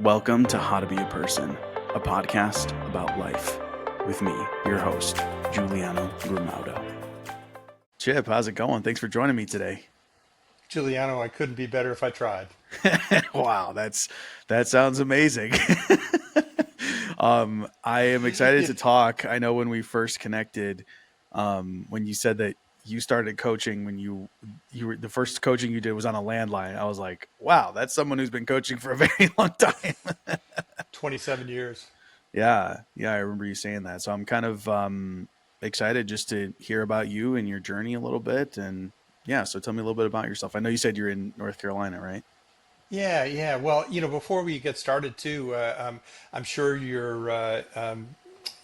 Welcome to How to Be a Person, a podcast about life with me, your host, Giuliano Grimaudo. Chip, how's it going? Thanks for joining me today. Giuliano, I couldn't be better if I tried. Wow, that sounds amazing. I am excited Yeah, to talk. I know when we first connected, when you said that you started coaching when you were the first coaching you did was on a landline. I was like, wow, that's someone who's been coaching for a very long time. 27 years. Yeah, I remember you saying that. So I'm kind of excited just to hear about you and your journey a little bit. And yeah, so tell me a little bit about yourself. I know you said you're in North Carolina, right? Yeah. Well, before we get started, too, I'm sure your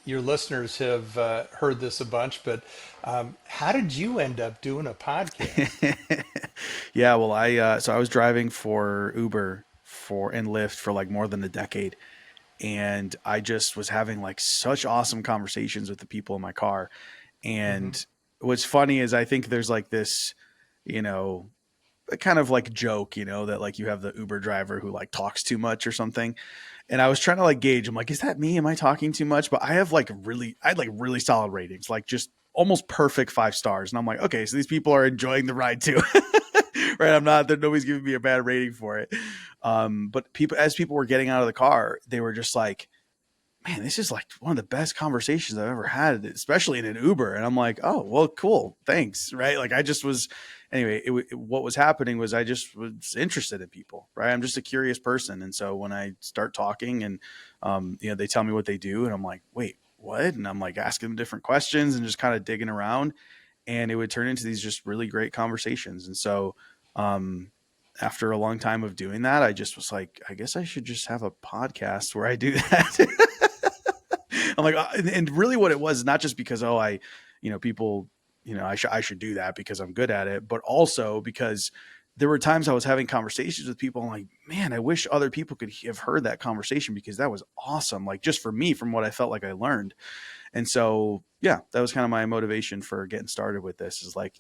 listeners have heard this a bunch, but how did you end up doing a podcast? Yeah, well, I was driving for Uber for and Lyft for like more than a decade, and I just was having like such awesome conversations with the people in my car. Hmm. And what's funny is I think there's like this, you know, kind of like joke, that like you have the Uber driver who like talks too much or something. And I was trying to like gauge, I'm like, is that me? Am I talking too much? But I had like really solid ratings, like just almost perfect 5 stars. And I'm like, okay, so these people are enjoying the ride too. Right. Nobody's giving me a bad rating for it. But as people were getting out of the car, they were just like, man, this is like one of the best conversations I've ever had, especially in an Uber. And I'm like, oh, well, cool. Thanks. Right. Like I just was, anyway, what was happening was I just was interested in people, right? I'm just a curious person. And so when I start talking and, they tell me what they do and I'm like, wait, what? And I'm like asking them different questions and just kind of digging around, and it would turn into these just really great conversations. And so, um, after a long time of doing that, I just was like, I guess I should just have a podcast where I do that. I'm like, and really what it was, not just because, people, I should do that because I'm good at it, but also because there were times I was having conversations with people. I'm like, man, I wish other people could have heard that conversation because that was awesome. Like just for me, from what I felt like I learned. And so, yeah, that was kind of my motivation for getting started with this, is like,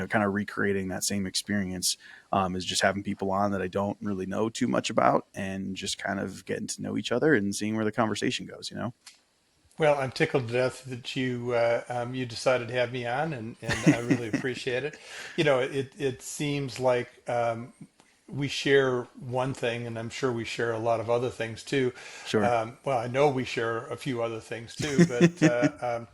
kind of recreating that same experience, is just having people on that I don't really know too much about and just kind of getting to know each other and seeing where the conversation goes. Well, I'm tickled to death that you decided to have me on, and I really appreciate it. It seems like we share one thing, and I'm sure we share a lot of other things too. Sure. Well, I know we share a few other things too, but the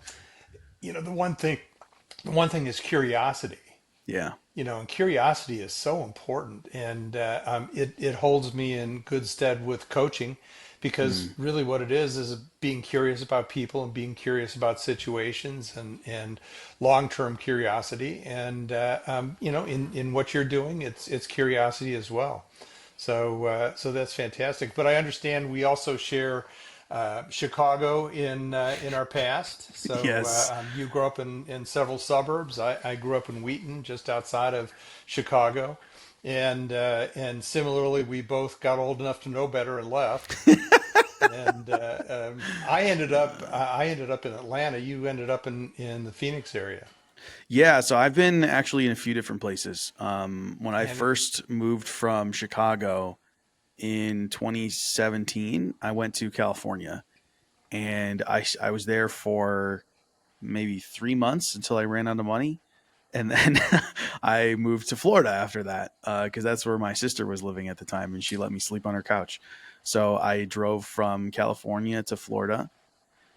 one thing is curiosity. Yeah. And curiosity is so important, and it holds me in good stead with coaching, because Mm. really what it is being curious about people and being curious about situations, and long-term curiosity, and in what you're doing, it's curiosity as well. So that's fantastic. But I understand we also share Chicago in our past. So Yes. you grew up in several suburbs. I grew up in Wheaton, just outside of Chicago, and similarly, we both got old enough to know better and left. And I ended up in Atlanta. You ended up in the Phoenix area. Yeah. So I've been actually in a few different places. When I And first moved from Chicago in 2017, I went to California, and I was there for maybe 3 months until I ran out of money. And then I moved to Florida after that, because that's where my sister was living at the time, and she let me sleep on her couch. So I drove from California to Florida.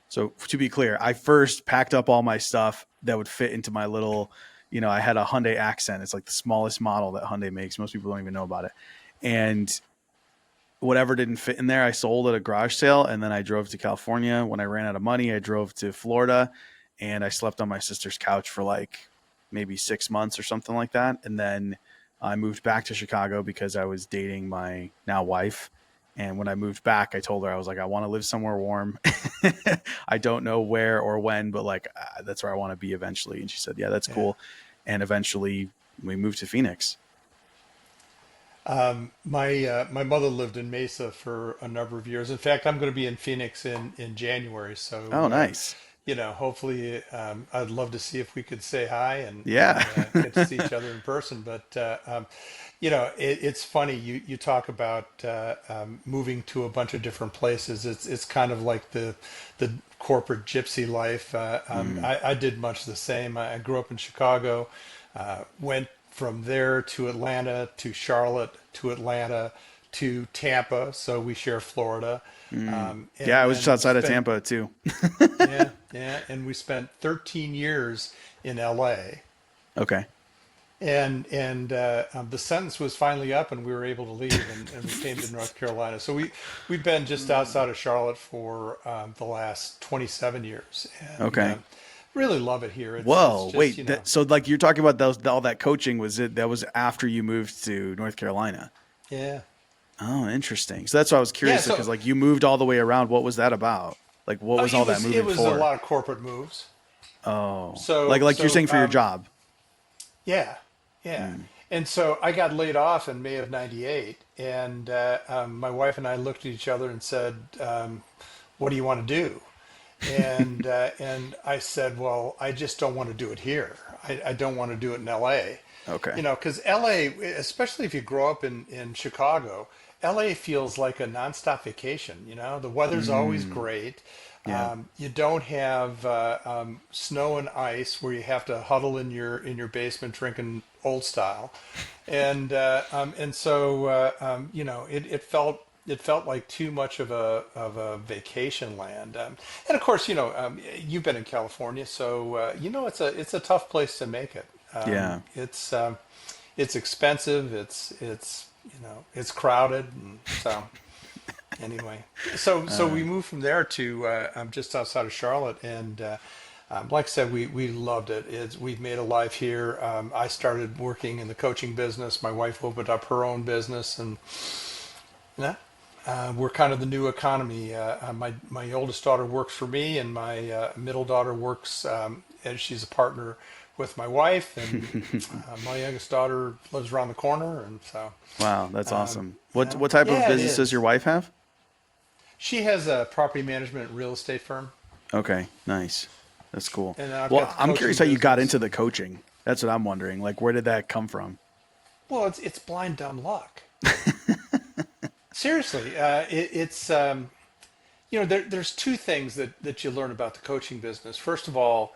So to be clear, I first packed up all my stuff that would fit into my little, I had a Hyundai Accent. It's like the smallest model that Hyundai makes. Most people don't even know about it. And whatever didn't fit in there, I sold at a garage sale. And then I drove to California. When I ran out of money, I drove to Florida, and I slept on my sister's couch for like maybe 6 months or something like that. And then I moved back to Chicago because I was dating my now wife. And when I moved back, I told her, I was like, I want to live somewhere warm. I don't know where or when, but like, that's where I want to be eventually. And she said, yeah, that's yeah. cool. And eventually we moved to Phoenix. My mother lived in Mesa for a number of years. In fact, I'm going to be in Phoenix in January. Oh, So nice. hopefully, I'd love to see if we could say hi Yeah. and get to see each other in person. But it's funny you talk about moving to a bunch of different places. It's kind of like the corporate gypsy life. Mm, I did much the same. I grew up in Chicago, went from there to Atlanta to Charlotte to Atlanta to Tampa. So we share Florida, mm. and Yeah, I was just then outside of spent Tampa too. yeah, and we spent 13 years in LA. Okay. And the sentence was finally up, and we were able to leave, and we came to North Carolina. So we've been just outside of Charlotte for the last 27 years, and Okay. really love it here. It's Whoa, just wait. So like you're talking about those all that coaching was it that was after you moved to North Carolina? yeah, Oh, interesting. So that's why I was yeah. curious because So like you moved all the way around. What was that about? Like what was all it that was moving a for? lot of corporate moves. Oh, like So like you're so saying for your job. Yeah, yeah. Mm. And so I got laid off in May of '98, and my wife and I looked at each other and said, "What do you want to do?" And I said, "Well, I just don't want to do it here. I don't want to do it in LA, Okay. because LA, especially if you grow up in Chicago, LA feels like a nonstop vacation. The weather's always Mm. great. Yeah. You don't have snow and ice where you have to huddle in your basement drinking old style, and so it felt like too much of a vacation land. And of course, you've been in California, so it's a tough place to make it. Yeah. It's expensive. It's crowded, and so anyway, so Uh, we moved from there to just outside of Charlotte, and like I said, we loved it. We've made a life here. I started working in the coaching business. My wife opened up her own business, and yeah, we're kind of the new economy. My oldest daughter works for me, and my middle daughter works, and she's a partner with my wife, and my youngest daughter lives around the corner, and so wow, that's awesome. What type of yeah, it business does your is. wife have? She has a property management real estate firm, Okay, nice. That's cool. and I've got Well, the I'm coaching curious how you got business. into the coaching. That's what I'm wondering. Like, where did that come from? Well, it's blind dumb luck. Seriously, it's there's two things that you learn about the coaching business. First of all,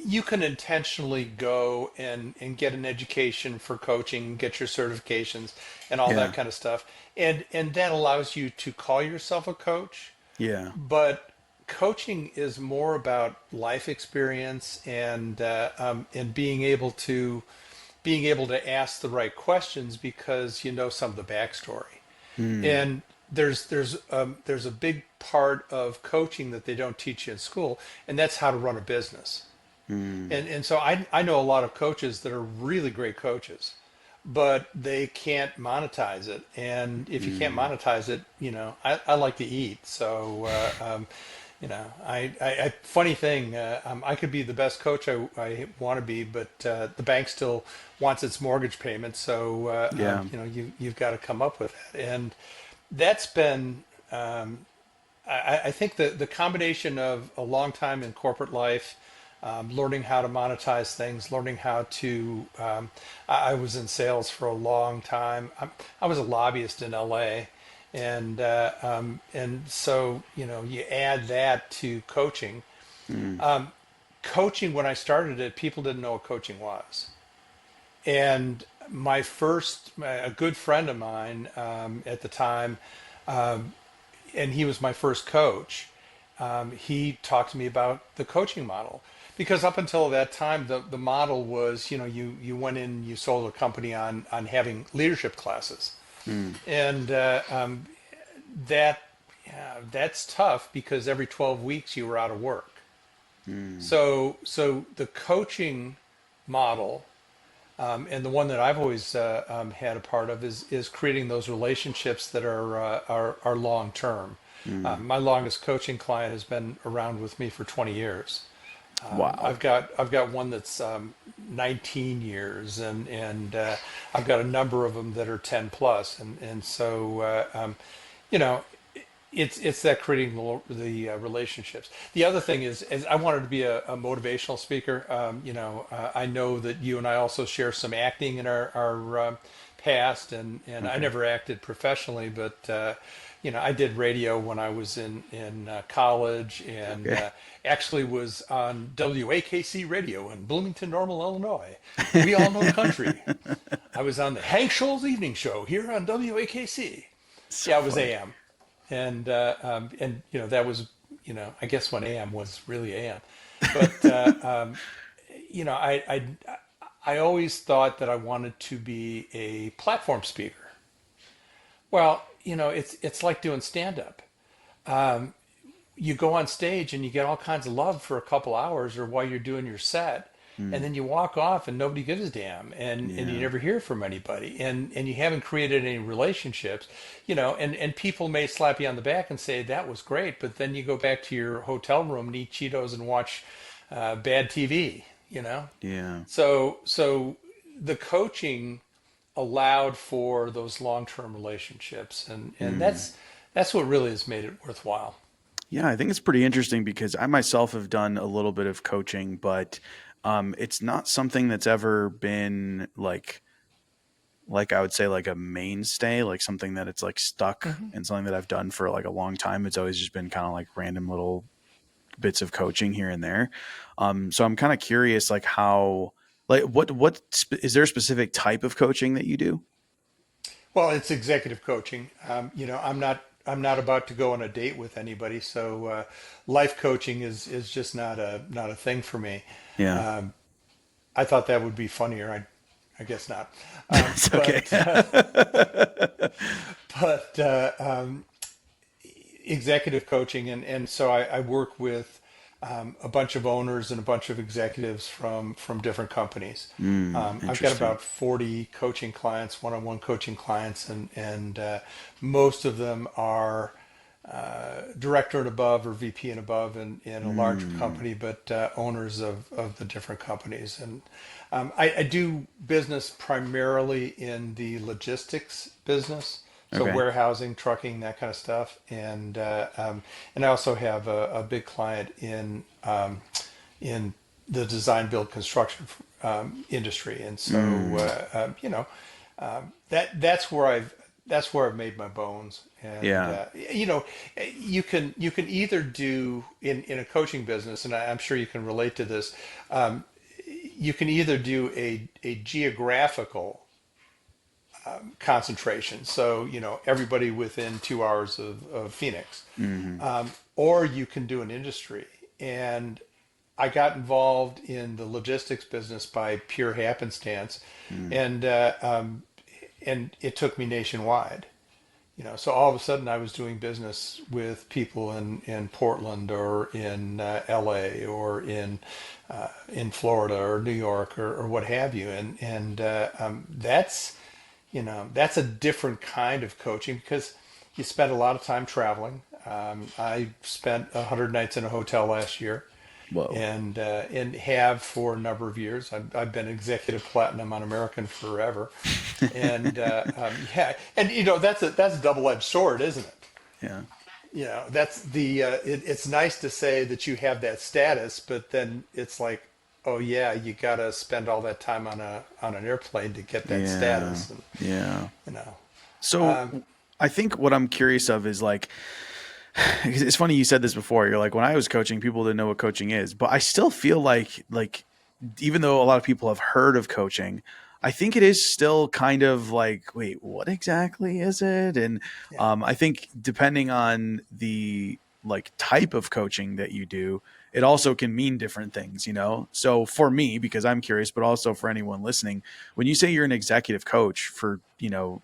you can intentionally go and get an education for coaching, get your certifications, and all Yeah. that kind of stuff, and that allows you to call yourself a coach. Yeah. But coaching is more about life experience and being able to ask the right questions because you know some of the backstory. Mm, And there's a big part of coaching that they don't teach you in school, and that's how to run a business. mm, And so I know a lot of coaches that are really great coaches, but they can't monetize it. And if you can't mm. monetize it, I like to eat. So funny thing, I could be the best coach I want to be, but the bank still wants its mortgage payment. So Yeah. you've got to come up with that. And that's been I think the combination of a long time in corporate life, learning how to monetize things, learning how to. I was in sales for a long time. I was a lobbyist in LA, and so you add that to coaching. Mm, Coaching, when I started it, people didn't know what coaching was, and a good friend of mine at the time, and he was my first coach. He talked to me about the coaching model because up until that time, the model was, you went in, you sold a company on having leadership classes, mm, and that that's tough because every 12 weeks you were out of work. mm, So the coaching model, and the one that I've always had a part of is creating those relationships that are long term. mm. My longest coaching client has been around with me for 20 years. Wow. I've got one that's 19 years, and I've got a number of them that are 10 plus, and so you know it's that creating the relationships. The other thing is I wanted to be a motivational speaker. I know that you and I also share some acting in our past, and I Okay. never acted professionally, but I did radio when I was in college, and Okay. actually was on WAKC radio in Bloomington, Normal, Illinois. We all know country. I was on the Hank Scholl's Evening Show here on WAKC. So Yeah, it was funny. AM, and that was I guess when AM was really AM, but I always thought that I wanted to be a platform speaker. Well, it's like doing stand up. You go on stage and you get all kinds of love for a couple hours or while you're doing your set, and Mm, then you walk off and nobody gives a damn, and you yeah. never hear from anybody, and you haven't created any relationships, and people may slap you on the back and say that was great, but then you go back to your hotel room and eat Cheetos and watch bad TV. Yeah. So the coaching allowed for those long-term relationships, and Mm. that's what really has made it worthwhile. Yeah, I think it's pretty interesting because I myself have done a little bit of coaching, but it's not something that's ever been like I would say like a mainstay, like something that it's like stuck Mhm. and something that I've done for like a long time. It's always just been kind of like random little bits of coaching here and there. So I'm kind of curious, like how, like is there a specific type of coaching that you do? Well, it's executive coaching. I'm not about to go on a date with anybody, so life coaching is just not a thing for me. Yeah, Um, I thought that would be funnier. I guess not. it's okay. But but executive coaching, and so I work with a bunch of owners and a bunch of executives from different companies. I've got Interesting. about 40 coaching clients, one-on-one coaching clients, and most of them are director and above or VP and above in a larger Mm, company, but owners of the different companies. And I do business primarily in the logistics business, so okay. warehousing, trucking, that kind of stuff. And I also have a big client in the design, build, construction industry. And so Mm, that's where I've made my bones. And yeah. you can either do in a coaching business, and I'm sure you can relate to this. Um, you can either do a geographical concentration, so everybody within 2 hours of Phoenix, Hmm. or you can do an industry. And I got involved in the logistics business by pure happenstance, Mm, and it took me nationwide. So all of a sudden I was doing business with people in Portland or in LA or in Florida or New York or what have you. And that's a different kind of coaching because you spend a lot of time traveling. I spent 100 nights in a hotel last year, whoa. and have for a number of years. I've been executive platinum on American forever, and yeah, and that's a double-edged sword, isn't it? Yeah. That's it's nice to say that you have that status, but then it's like, oh yeah, you got to spend all that time on an airplane to get that Yeah. status, and Yeah. you know, So um, I think what I'm curious of is like, it's funny you said this before. You're like, when I was coaching, people didn't know what coaching is, but I still feel like even though a lot of people have heard of coaching, I think it is still kind of like, wait, what exactly is it? And yeah. I think depending on the like type of coaching that you do, it also can mean different things, you know? So for me, because I'm curious, but also for anyone listening, when you say you're an executive coach for,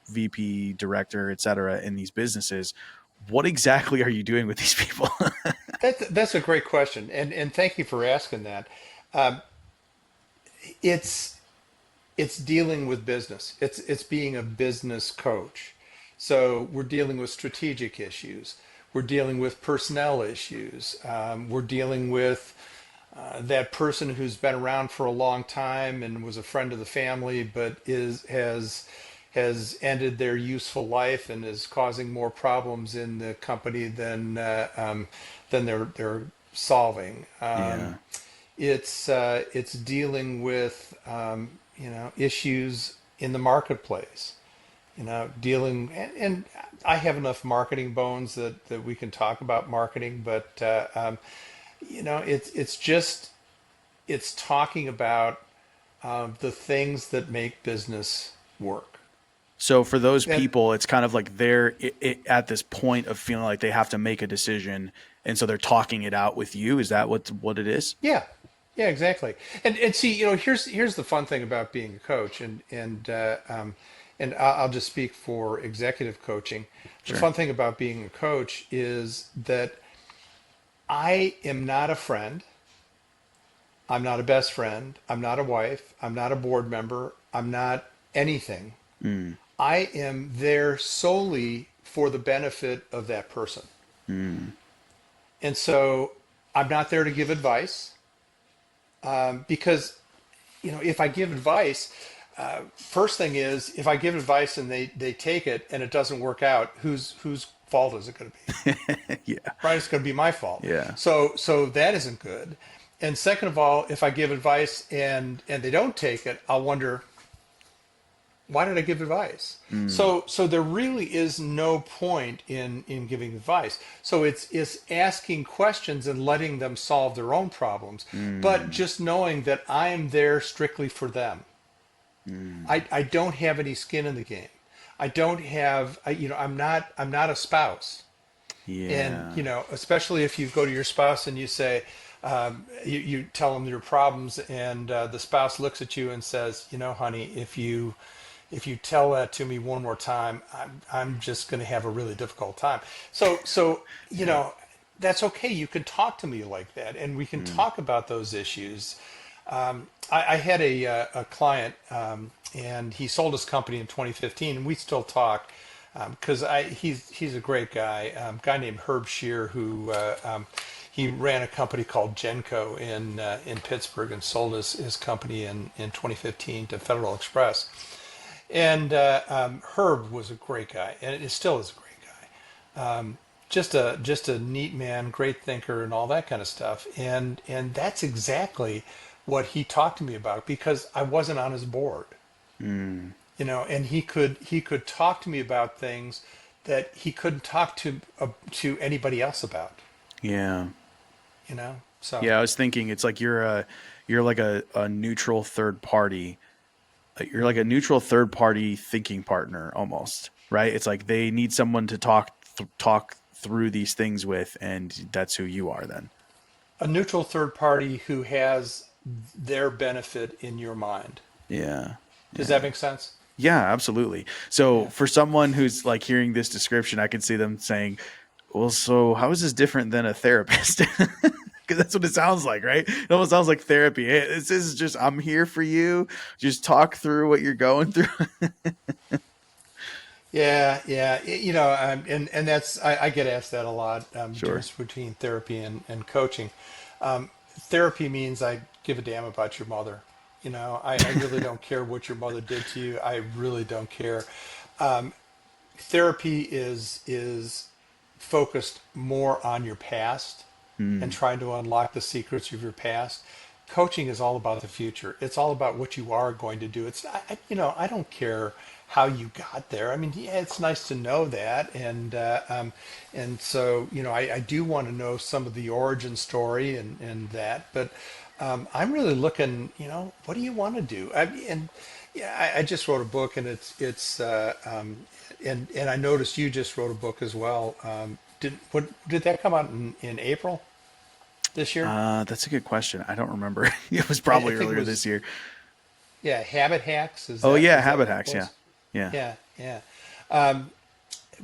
VP, director, et cetera, in these businesses, what exactly are you doing with these people? That's a great question, and thank you for asking that. Um, it's it's dealing with business. It's being a business coach. So we're dealing with strategic issues. We're dealing with personnel issues. We're dealing with that person who's been around for a long time and was a friend of the family, but is has ended their useful life and is causing more problems in the company than they're solving. Yeah. It's dealing with issues in the marketplace. Dealing and I have enough marketing bones that we can talk about marketing, but it's just it's talking about the things that make business work. So for those And people, it's kind of like they're at this point of feeling like they have to make a decision, and so they're talking it out with you. Is that what it is? yeah, yeah, exactly. And see, here's the fun thing about being a coach, and I'll just speak for executive coaching. The Sure. fun thing about being a coach is that I am not a friend. I'm not a best friend. I'm not a wife. I'm not a board member. I'm not anything. Mm, I am there solely for the benefit of that person. mm, And so I'm not there to give advice because, if I give advice, first thing is if I give advice and they take it and it doesn't work out, whose fault is it going to be? yeah. Right? It's going to be my fault. Yeah. So that isn't good. And second of all, if I give advice and they don't take it, I'll wonder, why did I give advice? Mm, So there really is no point in giving advice. So it's asking questions and letting them solve their own problems, but mm, just knowing that I'm there strictly for them. mm. I don't have any skin in the game. I don't have I'm not a spouse. And Yeah. especially if you go to your spouse and you say, you tell them your problems, and the spouse looks at you and says, honey, if you tell that to me one more time, I'm just going to have a really difficult time. So Yeah. that's okay. You can talk to me like that, and we can Mm, talk about those issues. I had a client, and he sold his company in 2015, and we still talk because he's a great guy. Guy named Herb Shear, who he ran a company called Genco in Pittsburgh and sold his company in 2015 to Federal Express. And Herb was a great guy, and it still is a great guy. Just a neat man, great thinker, and all that kind of stuff. And that's exactly what he talked to me about because I wasn't on his board, mm. and he could talk to me about things that he couldn't talk to anybody else about, Yeah. So Yeah. I was thinking it's like you're like a neutral third party. You're like a neutral third party thinking partner almost, right? It's like they need someone to talk through these things with, and that's who you are then. a neutral third party who has their benefit in your mind. Yeah. Does that Yeah. make sense? Yeah, absolutely. So Yeah. for someone who's like hearing this description, I could see them saying, "Well, so how is this different than a therapist?" Because that's what it sounds like, right? It almost sounds like therapy. Hey, this is just I'm here for you. Just talk through what you're going through. Yeah, yeah. And that's I get asked that a lot. Sure. Difference between therapy and coaching. Therapy means I give a damn about your mother. I really don't care what your mother did to you. I really don't care. Therapy is focused more on your past and Mm, trying to unlock the secrets of your past. Coaching is all about the future. It's all about what you are going to do. I don't care how you got there. I mean, yeah, it's nice to know that, and so I do want to know some of the origin story and that, but I'm really looking. What do you want to do? And yeah, I just wrote a book, and and I noticed you just wrote a book as well. Did that come out in April this year? that's a good question. I don't remember. It was I probably think it earlier was, this year. yeah, Habit Hacks. Is Oh that yeah, is that habit what it hacks. Yeah, was? yeah. Yeah, yeah. Um,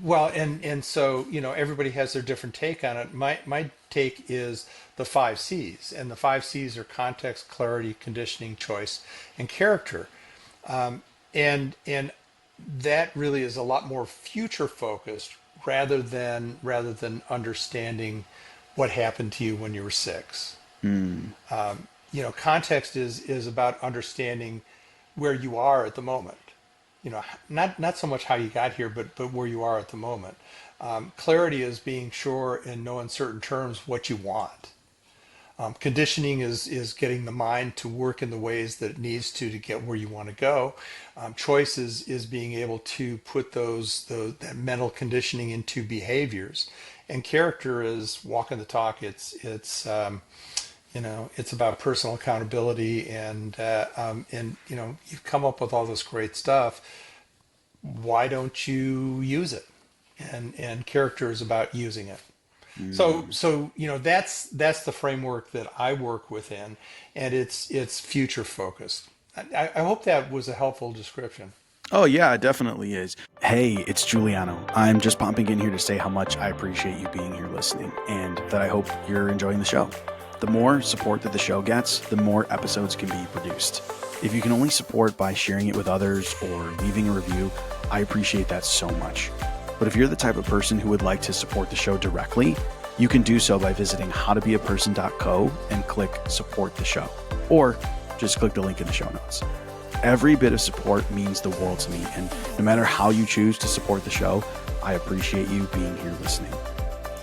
well, and so everybody has their different take on it. My take is the five C's, and the five C's are context, clarity, conditioning, choice, and character. And that really is a lot more future focused rather than understanding what happened to you when you were six. Mm, Context is about understanding where you are at the moment. not so much how you got here, but where you are at the moment. Clarity is being sure in no uncertain terms what you want. Conditioning is getting the mind to work in the ways that it needs to get where you want to go. Choice is being able to put that mental conditioning into behaviors, and character is walking the talk. It's about personal accountability, and you've come up with all this great stuff. Why don't you use it? And character is about using it. So Mm. so that's the framework that I work within, and it's future focused. I hope that was a helpful description. Oh, yeah, it definitely is. Hey, it's Giuliano. I'm just popping in here to say how much I appreciate you being here listening and that I hope you're enjoying the show. The more support that the show gets, the more episodes can be produced. If you can only support by sharing it with others or leaving a review, I appreciate that so much. But if you're the type of person who would like to support the show directly, you can do so by visiting howtobeaperson.co and click support the show, or just click the link in the show notes. Every bit of support means the world to me, and no matter how you choose to support the show, I appreciate you being here listening.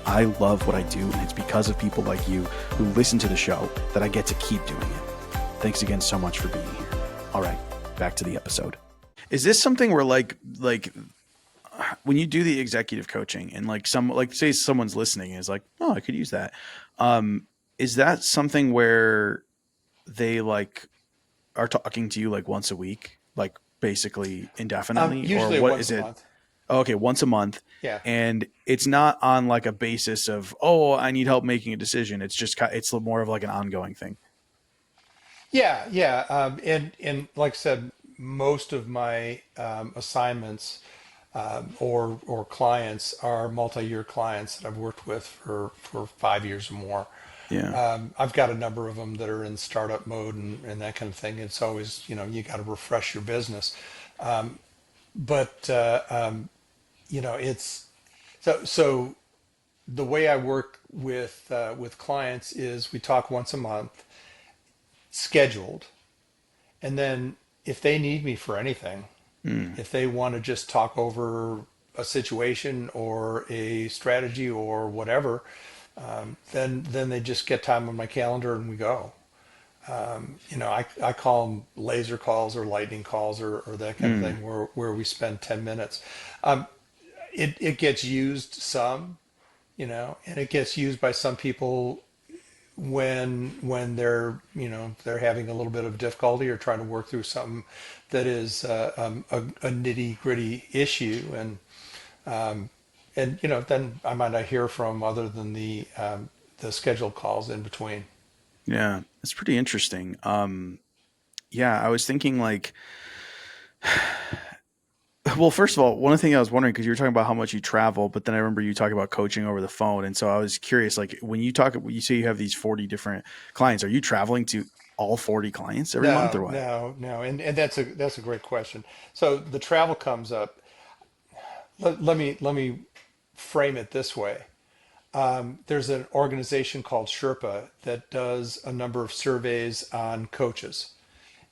I love what I do, and it's because of people like you who listen to the show that I get to keep doing it. Thanks again so much for being here. All right, back to the episode. Is this something where like when you do the executive coaching and like say someone's listening and is like, oh, I could use that. Um, is that something where they like are talking to you like once a week, like basically indefinitely, or Usually what once is a it? month. Oh, okay, once a month, Yeah. and it's not on like a basis of oh, I need help making a decision. It's just it's more of like an ongoing thing. Yeah. And like I said, most of my assignments or clients are multi-year clients that I've worked with for 5 years or more. Yeah. I've got a number of them that are in startup mode and that kind of thing. It's always, you got to refresh your business. But it's so the way I work with clients is we talk once a month, scheduled, and then if they need me for anything, Mm. if they want to just talk over a situation or a strategy or whatever, then they just get time on my calendar and we go. I call them laser calls or lightning calls or that kind of Mm. thing where we spend 10 minutes. Um, it gets used some, and it gets used by some people when they're having a little bit of difficulty or trying to work through something that is a nitty gritty issue, and then I might not hear from other than the scheduled calls in between. Yeah, it's pretty interesting. Yeah, I was thinking like, well, first of all, one thing I was wondering because you were talking about how much you travel, but then I remember you talking about coaching over the phone, and so I was curious, like when you say you have these 40 different clients, are you traveling to all 40 clients every month or No, what? no, no, and that's a great question. So the travel comes up. Let me frame it this way. There's an organization called Sherpa that does a number of surveys on coaches.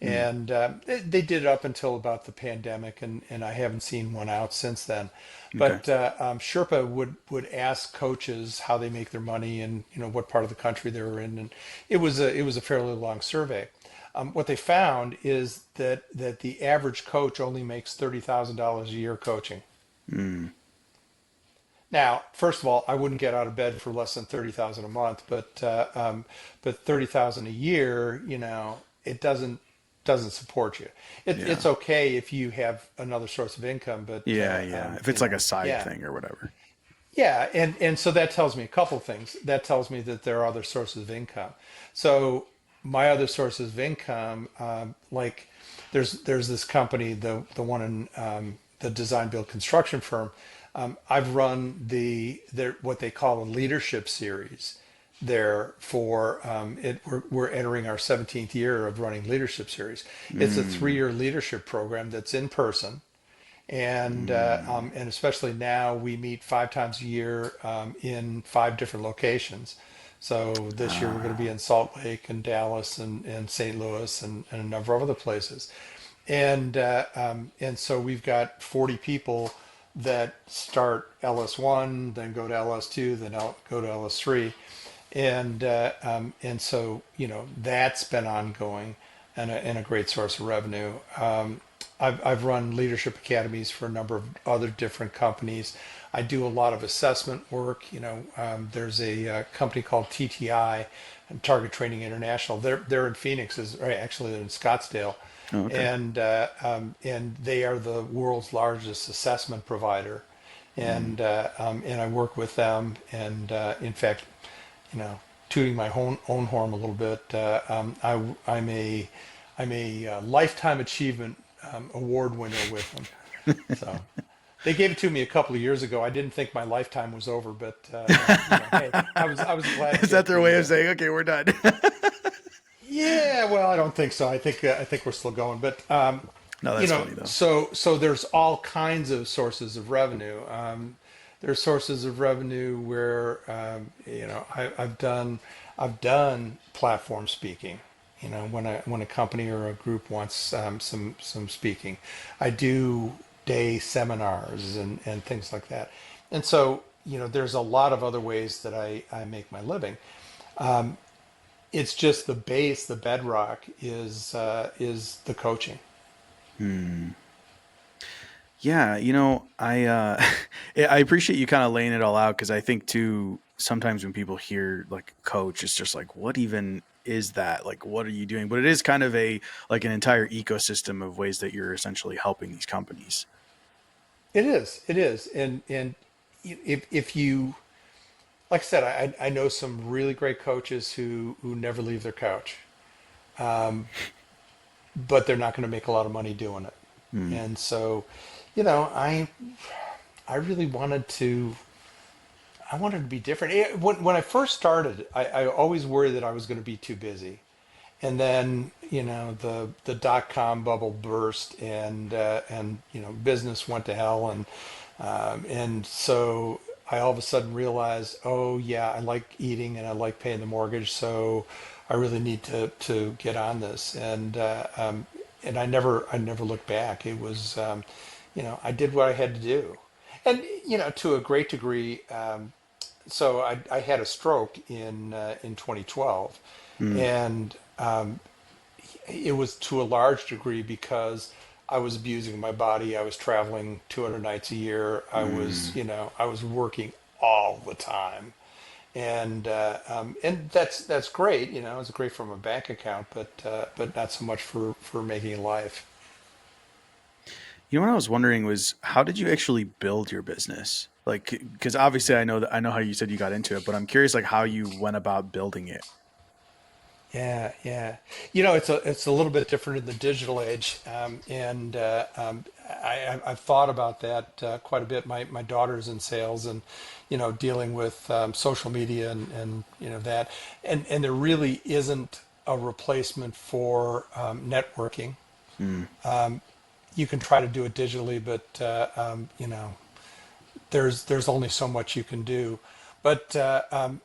Mm. And they did it up until about the pandemic, and I haven't seen one out since then. Okay. But Sherpa would ask coaches how they make their money and what part of the country they were in, and it was a fairly long survey. What they found is that the average coach only makes $30,000 a year coaching. Mm. Now, first of all, I wouldn't get out of bed for less than 30,000 a month, but 30,000 a year, it doesn't support you. It's Yeah. okay if you have another source of income, but Yeah, yeah. If it's like a side yeah, thing or whatever. yeah, and so that tells me a couple things. That tells me that there are other sources of income. So my other sources of income, like there's this company, the one in the design build construction firm. I've run their what they call a leadership series there for it. We're entering our 17th year of running leadership series. It's a Mm. 3-year leadership program that's in person, Mm. and especially now we meet 5 times a year in 5 different locations. So this year we're going to be Ah. in Salt Lake and Dallas and St. Louis and a number of other places. And so we've got 40 people that start LS1, then go to LS2, then go to LS3, and so that's been ongoing and a great source of revenue. I've run leadership academies for a number of other different companies. I do a lot of assessment work. There's a company called TTI, Target Training International. They're in Phoenix, actually they're in Scottsdale, Oh, okay. and they are the world's largest assessment provider. Mm. And I work with them. And in fact, you know, tooting my own horn a little bit, I'm a lifetime achievement award winner with them. So they gave it to me a couple of years ago. I didn't think my lifetime was over, but hey, I was glad to Is that get their way the. of saying, okay, we're done? Yeah, well, I don't think so. I think we're still going, but No, that's funny though. so there's all kinds of sources of revenue. There's sources of revenue where I've done platform speaking. When a company or a group wants some speaking, I do day seminars and things like that. And so there's a lot of other ways that I make my living. It's just the base, the bedrock is the coaching. Hmm. Yeah, I appreciate you kind of laying it all out because I think too sometimes when people hear like coach, it's just like, what even is that? Like, what are you doing? But it is kind of a like an entire ecosystem of ways that you're essentially helping these companies. It is, and if you, like I said, I know some really great coaches who never leave their couch, but they're not going to make a lot of money doing it. Hmm. And so, you know, I I really wanted to be different. When I first started, I always worried that I was going to be too busy. And then, the dot-com bubble burst, and business went to hell, and so I all of a sudden realized, oh yeah, I like eating and I like paying the mortgage, so I really need to get on this. And I never looked back. It was, I did what I had to do, and to a great degree. So I had a stroke in 2012, Hmm. and it was to a large degree because I was abusing my body. I was traveling 200 nights a year. I was, Hmm. I was working all the time, and that's great. It's great from a bank account, but not so much for making a life. You know what I was wondering was how did you actually build your business? Like, because obviously I know how you said you got into it, but I'm curious like how you went about building it. Yeah, yeah. It's a little bit different in the digital age, and I've thought about that quite a bit. My daughter's in sales, and dealing with social media and that, and there really isn't a replacement for networking. Hmm. You can try to do it digitally, but there's only so much you can do. But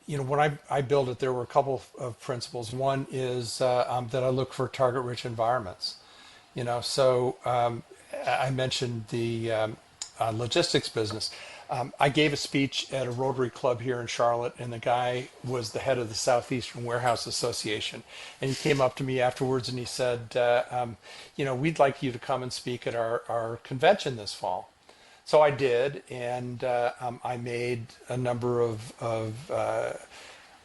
when I built it, there were a couple of principles. One is that I look for target-rich environments. So I mentioned the logistics business. I gave a speech at a Rotary Club here in Charlotte, and the guy was the head of the Southeastern Warehouse Association. And he came up to me afterwards and he said, we'd like you to come and speak at our convention this fall. So I did, and I made a number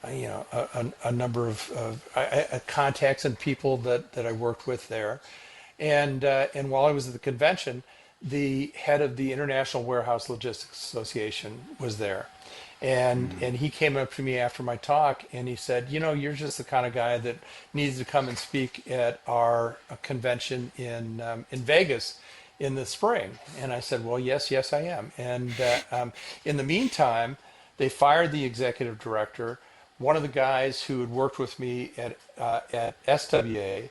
a number of contacts and people that I worked with there. And while I was at the convention, the head of the International Warehouse Logistics Association was there. And he came up to me after my talk and he said, you're just the kind of guy that needs to come and speak at our convention in Vegas in the spring. And I said, well, yes, I am. And in the meantime, they fired the executive director. One of the guys who had worked with me at SWA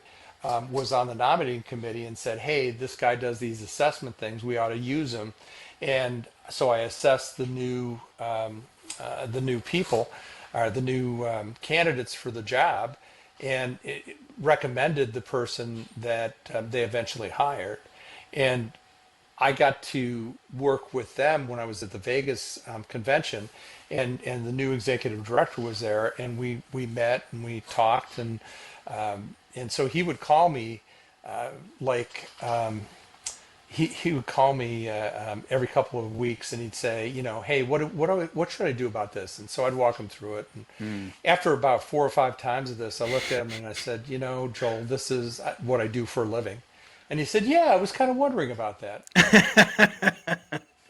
was on the nominating committee and said, hey, this guy does these assessment things. We ought to use him. And so I assessed the new people, or the new candidates for the job. and it recommended the person that they eventually hired. And I got to work with them when I was at the Vegas convention, and the new executive director was there, and we met and we talked, and so he would call me like he would call me every couple of weeks, and he'd say, hey, what should I do about this? And so I'd walk him through it. And Mm. after about 4 or 5 times of this, I looked at him and I said, Joel, this is what I do for a living. And he said, yeah, I was kind of wondering about that.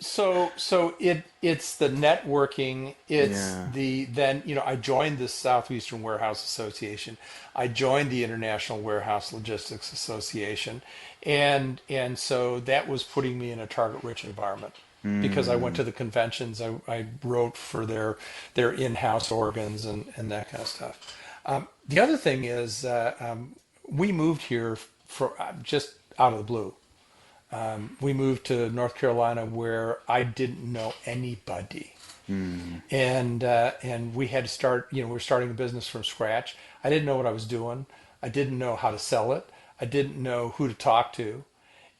So it's the networking. It's Yeah. the then I joined the Southeastern Warehouse Association. I joined the International Warehouse Logistics Association, and so that was putting me in a target-rich environment because I went Mm. to the conventions. I wrote for their in-house organs and that kind of stuff. The other thing is we moved here for just out of the blue. We moved to North Carolina where I didn't know anybody, Mm. and we had to start. We're starting a business from scratch. I didn't know what I was doing. I didn't know how to sell it. I didn't know who to talk to,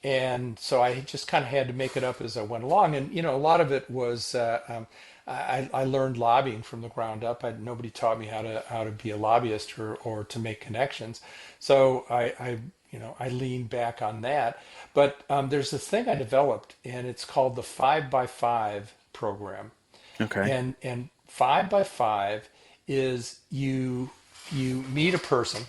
and so I just kind of had to make it up as I went along. And a lot of it was I learned lobbying from the ground up. Nobody taught me how to be a lobbyist or to make connections. So I leaned back on that. But there's this thing I developed, and it's called the 5x5 program. Okay. And 5x5 is you meet a person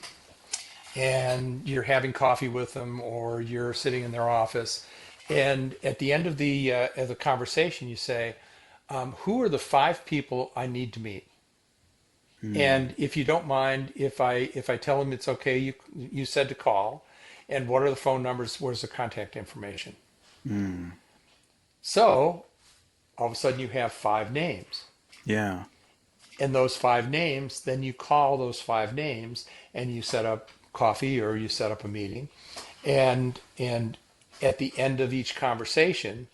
and you're having coffee with them or you're sitting in their office, and at the end of the conversation you say, who are the 5 people I need to meet? Mm. And if you don't mind, if I tell them it's okay, you said to call, and what are the phone numbers? Where's the contact information? Mm. So all of a sudden you have 5 names, Yeah. and those 5 names, then you call those 5 names, and you set up coffee or you set up a meeting, and at the end of each conversation,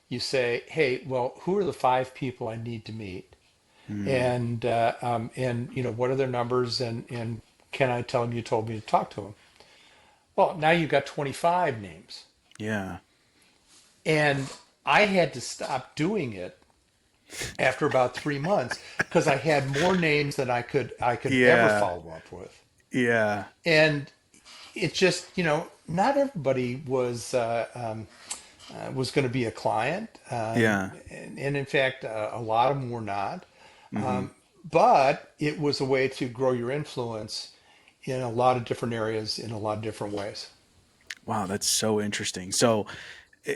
you say, hey, well, who are the 5 people I need to meet? Mm. And what are their numbers, and can I tell them you told me to talk to them? Well, now you've got 25 names, Yeah. and I had to stop doing it after about 3 months because I had more names than I could ever Yeah. follow up with, Yeah. and it just not everybody was going to be a client, Yeah. and in fact, a lot of them were not. Hmm. But it was a way to grow your influence in a lot of different areas in a lot of different ways. Wow, that's so interesting. So,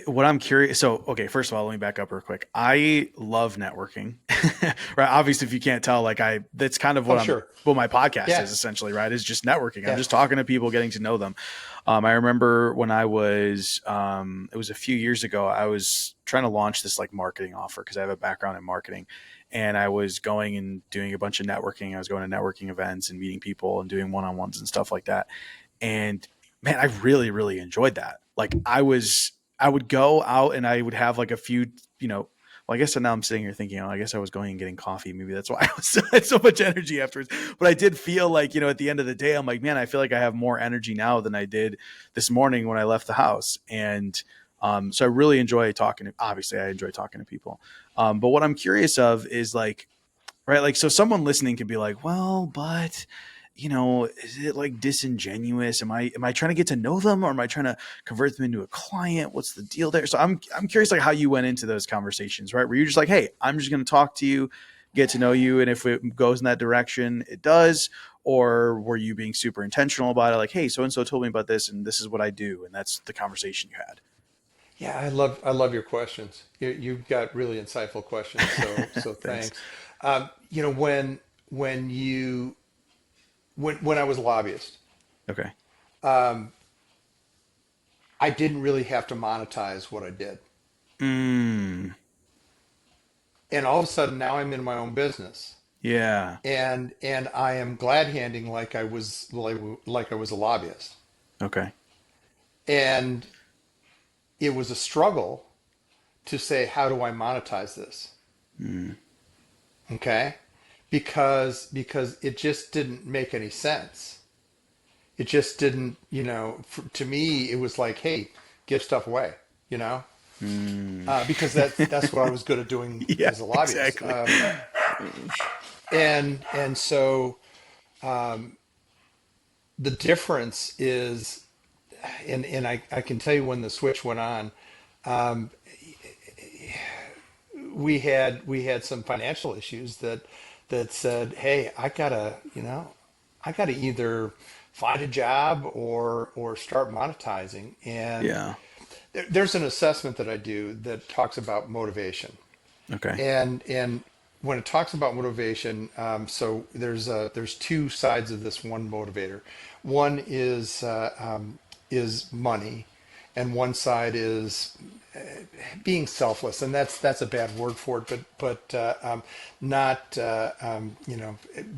what I'm curious. So, okay, first of all, let me back up real quick. I love networking, right? Obviously, if you can't tell, like that's kind of Oh, what I'm, sure. what my podcast Yeah. is essentially, right? Is just networking. I'm Yeah. just talking to people, getting to know them. I remember when I was, it was a few years ago. I was trying to launch this like marketing offer because I have a background in marketing, and I was going and doing a bunch of networking. I was going to networking events and meeting people and doing one-on-ones and stuff like that. And man, I really, really enjoyed that. Like I would go out and I would have like a few, you know, well, I guess now I'm sitting here thinking, oh, I guess I was going and getting coffee. Maybe that's why I had so much energy afterwards. But I did feel like, at the end of the day, I'm like, man, I feel like I have more energy now than I did this morning when I left the house. And so I really enjoy talking. Obviously, I enjoy talking to people. But what I'm curious of is like, right, like, so someone listening could be like, well, but is it like disingenuous? Am I trying to get to know them, or am I trying to convert them into a client? What's the deal there? So I'm curious, like, how you went into those conversations, right? Where you're just like, hey, I'm just going to talk to you, get to know you, and if it goes in that direction, it does. Or were you being super intentional about it, like, hey, so and so told me about this, and this is what I do, and that's the conversation you Yeah, I love your questions. You've got really insightful questions, so had? Thanks. thanks. When you when I was a lobbyist, Okay. I didn't really have to monetize what I did, Mm, and all of a sudden now I'm in my own business, yeah. and I am glad handing like I was a lobbyist, Okay. and it was a struggle to say how do I monetize this, Mm, okay? Because it just didn't make any sense. it just didn't, to me, it was like, hey, give stuff away, you know, Mm. because that's what I was good at doing Yeah, as a lobbyist. exactly. And so the difference is, and I can tell you when the switch went on, we had some financial issues that said, hey, I gotta either find a job or start monetizing. And Yeah. there's an assessment that I do that talks about motivation. Okay. And when it talks about motivation, so there's two sides of this one motivator. One is money, and one side is being selfless, and that's a bad word for it, but not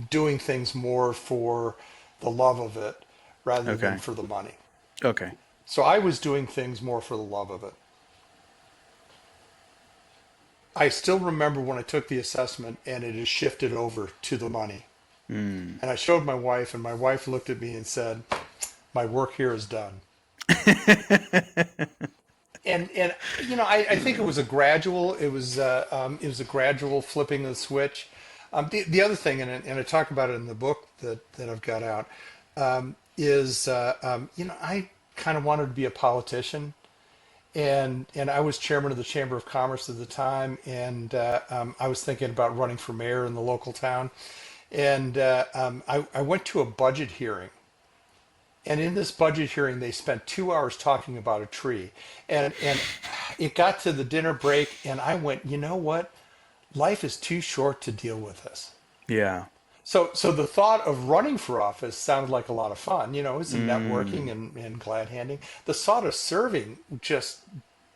doing things more for the love of it rather than Okay. for the money. Okay. So I was doing things more for the love of it. I still remember when I took the assessment and it has shifted over to the money. Mm. And I showed my wife, and my wife looked at me and said, "My work here is done." And I think it was a gradual it was a gradual flipping of the switch. The other thing, and I talk about it in the book that I've got out, is I kind of wanted to be a politician, and I was chairman of the Chamber of Commerce at the time, and I was thinking about running for mayor in the local town, and I went to a budget hearing, and in this budget hearing they spent 2 hours talking about a tree, and it got to the dinner break, and I went, you know what, life is too short to deal with this. Yeah. So the thought of running for office sounded like a lot of fun. It was some networking Mm. and glad handing. The thought of serving just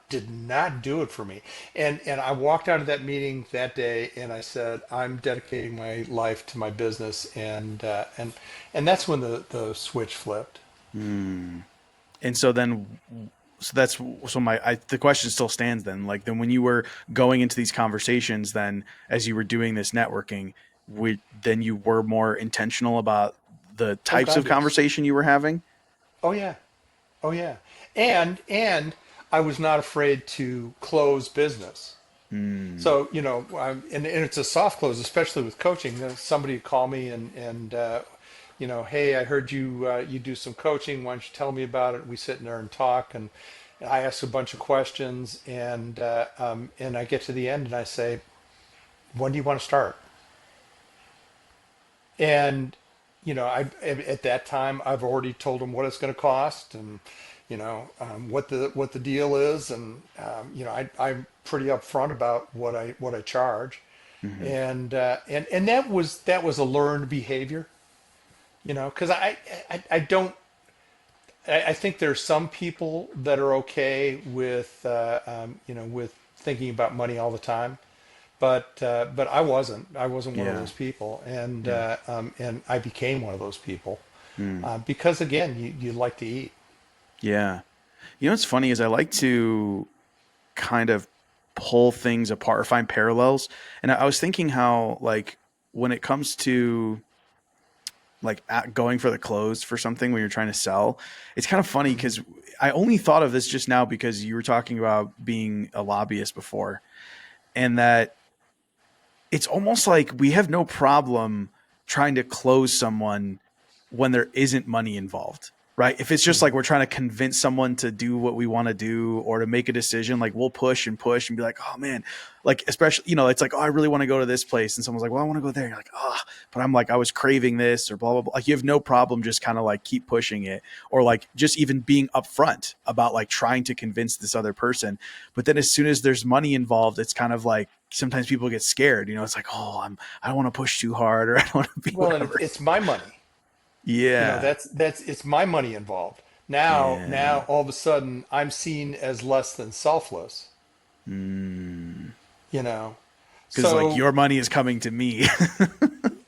did not do it for me. And I walked out of that meeting that day and I said, I'm dedicating my life to my business, and that's when the switch flipped. Mm. And so then, so that's so the question still stands then. Like then when you were going into these conversations, then as you were doing this networking, then you were more intentional about the Oh types of God, yes. conversation you were having. Oh yeah. Oh yeah. And I was not afraid to close business. Mm. So, and it's a soft close, especially with coaching. Somebody would call me and hey, I heard you do some coaching. Why don't you tell me about it? We sit in there and talk, and I ask a bunch of questions, and I get to the end and I say, when do you want to start? And I at that time I've already told them what it's going to cost, and what the deal is, and I'm pretty upfront about what I charge, Hmm. and that was a learned behavior, because I don't. I think there's some people that are okay with thinking about money all the time, but I wasn't. I wasn't one of Yeah. those people, Yeah. and I became one of those people Mm. because again, you like to eat. Yeah. What's funny is I like to kind of pull things apart or find parallels. And I was thinking how like when it comes to like going for the close for something when you're trying to sell, it's kind of funny Mhm. because I only thought of this just now because you were talking about being a lobbyist before, and that it's almost like we have no problem trying to close someone when there isn't money involved, right? If it's just like Mhm. we're trying to convince someone to do what we want to do or to make a decision, like we'll push and be like, oh man, like especially, it's like, oh, I really want to go to this place. And someone's like, well, I want to go there. And you're like, oh, but I'm like, I was craving this or blah, blah, blah. Like you have no problem just kind of like keep pushing it or like just even being upfront about like trying to convince this other person. But then as soon as there's money involved, it's kind of like, sometimes people get scared, it's like, oh, I don't want to push too hard or I don't want to be Well, and it's, whatever. it's my money. Yeah. That's it's my money involved. Now Yeah. all of a sudden I'm seen as less than selfless. Mm. You know, Because like so your money is coming to me.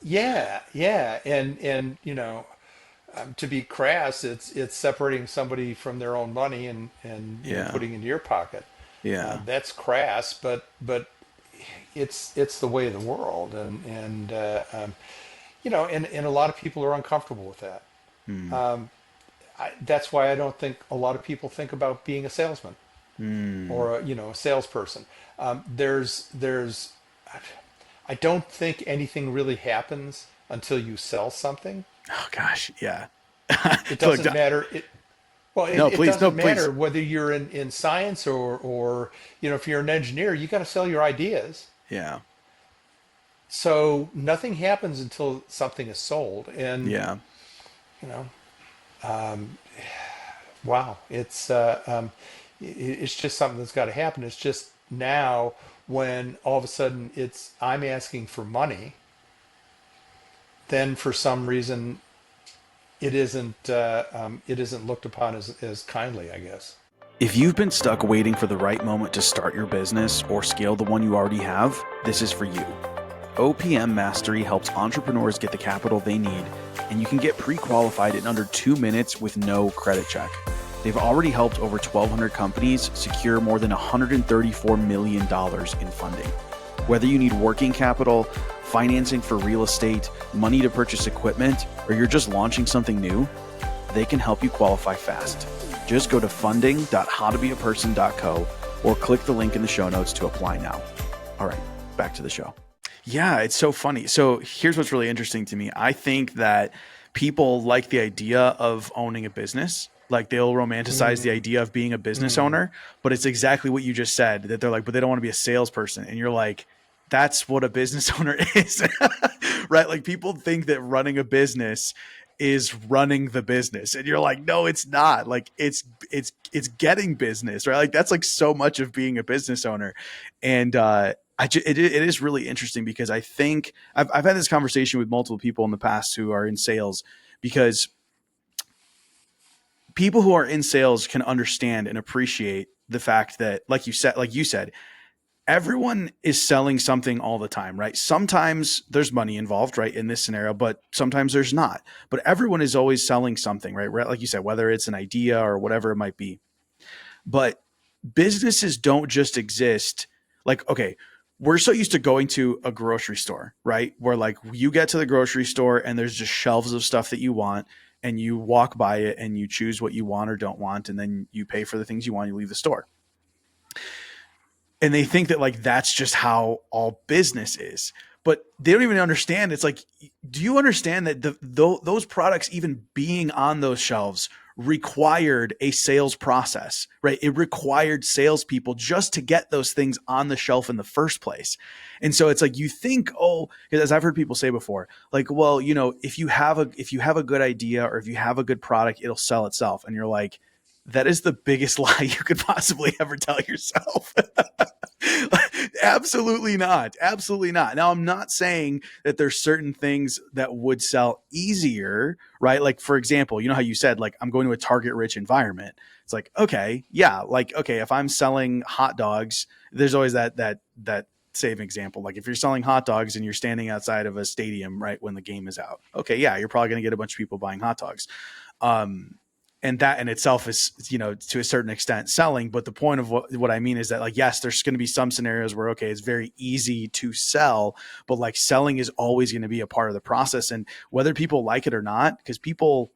yeah, yeah, and to be crass, it's separating somebody from their own money and Yeah. putting into your pocket. Yeah. That's crass, but it's the way of the world, and a lot of people are uncomfortable with that. Mm. that's why I don't think a lot of people think about being a salesman Hmm. or a salesperson. There's I don't think anything really happens until you sell something. Oh gosh, yeah. I It feel like doesn't matter. no, It please, no, doesn't matter please. whether you're in science or if you're an engineer, you got to sell your ideas. Yeah, So nothing happens until something is sold, and yeah. you know, wow, it's just something that's got to happen. It's just now when all of a sudden I'm asking for money, then for some reason it isn't looked upon as kindly, I guess. If you've been stuck waiting for the right moment to start your business or scale the one you already have, this is for you. OPM Mastery helps entrepreneurs get the capital they need, and you can get pre-qualified in under 2 minutes with no credit check. They've already helped over 1,200 companies secure more than $134 million in funding. Whether you need working capital, financing for real estate, money to purchase equipment, or you're just launching something new, they can help you qualify fast. Just go to funding.howtobeaperson.co or click the link in the show notes to apply now. All right, back to the show. Yeah, it's so funny. So here's what's really interesting to me. I think that people like the idea of owning a business. Like they'll romanticize the Mm, idea of being a business mm. owner, but it's exactly what you just said that they're like, but they don't want to be a salesperson. And you're like, that's what a business owner is, right? Like people think that running a business is running the business. And you're like, no, it's not. Like it's getting business, right? Like that's like so much of being a business owner. And it is really interesting because I think I've had this conversation with multiple people in the past who are in sales because people who are in sales can understand and appreciate the fact that, like you said, everyone is selling something all the time, right? Sometimes there's money involved, right, in this scenario, but sometimes there's not. But everyone is always selling something, right? Like you said, whether it's an idea or whatever it might be. But businesses don't just exist. Like, okay, we're so used to going to a grocery store, right? Where like you get to the grocery store and there's just shelves of stuff that you want and you walk by it and you choose what you want or don't want and then you pay for the things you want, you leave the store. And they think that like that's just how all business is, but they don't even understand. It's like, do you understand that those products even being on those shelves required a sales process, right? It required salespeople just to get those things on the shelf in the first place. And so it's like you think, oh, as I've heard people say before, like, well, if you have a good idea or if you have a good product, it'll sell itself. And you're like, that is the biggest lie you could possibly ever tell yourself. Absolutely not. Absolutely not. Now, I'm not saying that there's certain things that would sell easier, right? Like, for example, you know how you said, like, I'm going to a target rich environment. It's like, okay, yeah, like, okay, if I'm selling hot dogs, there's always that same example. Like, if you're selling hot dogs and you're standing outside of a stadium, right, when the game is out, okay, yeah, you're probably going to get a bunch of people buying hot dogs. Um, and that in itself is, to a certain extent selling. But the point of what I mean is that, like, yes, there's going to be some scenarios where, okay, it's very easy to sell, but like selling is always going to be a part of the process. And whether people like it or not, because people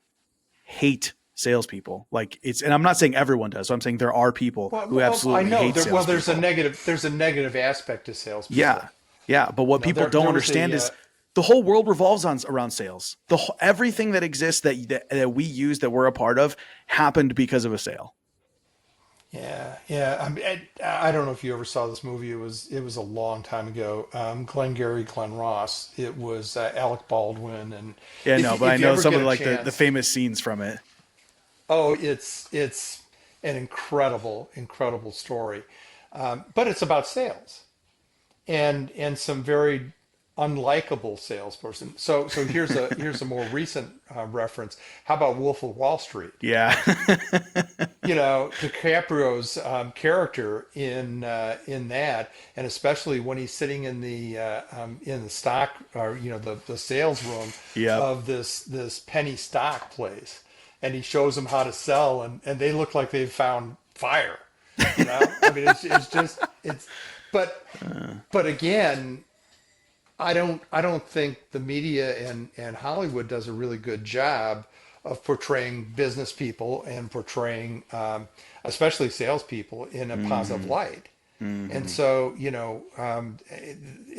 hate salespeople, like and I'm not saying everyone does. So I'm saying there are people who I absolutely know hate salespeople. there's a negative aspect to Yeah. salespeople. Yeah. But what people don't There was understand is the whole world revolves on around sales. Everything that exists that we use, that we're a part of, happened because of a sale. yeah. I don't know if you ever saw this movie. It was a long time ago. Glengarry Glen Ross. It was Alec Baldwin, and Yeah, no, but I if you know ever some get of a the chance, famous scenes from it. oh, it's an incredible story, but it's about sales and some very unlikable salesperson. So here's a more recent reference. How about Wolf of Wall Street? Yeah. DiCaprio's character in that, and especially when he's sitting in the stock or the sales room Yep. of this penny stock place, and he shows them how to sell, and they look like they've found fire. I mean, it's just it's, but but again, I don't think the media and Hollywood does a really good job of portraying business people and portraying, especially salespeople, in a positive Mm-hmm. light. And Mm-hmm. so,